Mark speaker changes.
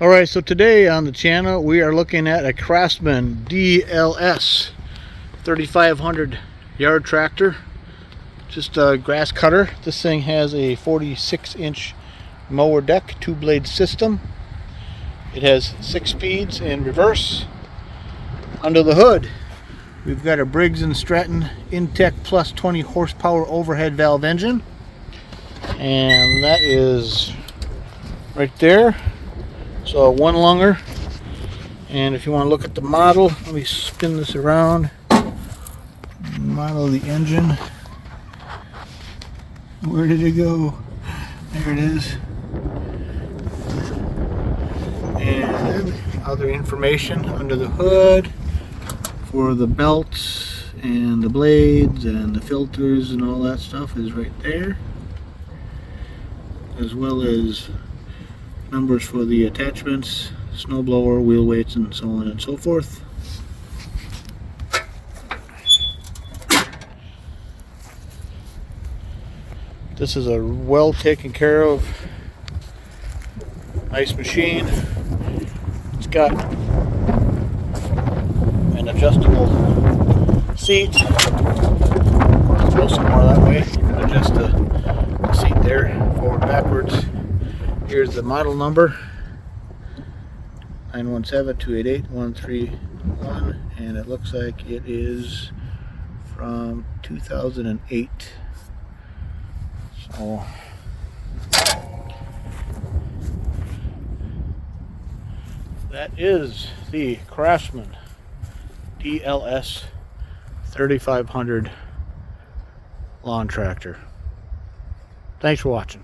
Speaker 1: Alright, so today on the channel we are looking at a Craftsman DLS3500 yard tractor. Just a grass cutter. This thing has a 46-inch mower deck, 2-blade system. It has 6 speeds in reverse. Under the hood we've got a Briggs & Stratton Intech Plus 20 horsepower overhead valve engine, and that is right there. So a 1-lunger. And if you want to look at the model, let me spin this around. Model of the engine. Where did it go? There it is. And other information under the hood for the belts and the blades and the filters and all that stuff is right there, as well as numbers for the attachments, snowblower, wheel weights, and so on and so forth. This is a well taken care of, nice machine. It's got an adjustable seat. Go somewhere that way. You can adjust the seat there, forward, backwards. Here's the model number, 917-288-131, and it looks like it is from 2008. So that is the Craftsman DLS 3500 lawn tractor. Thanks for watching.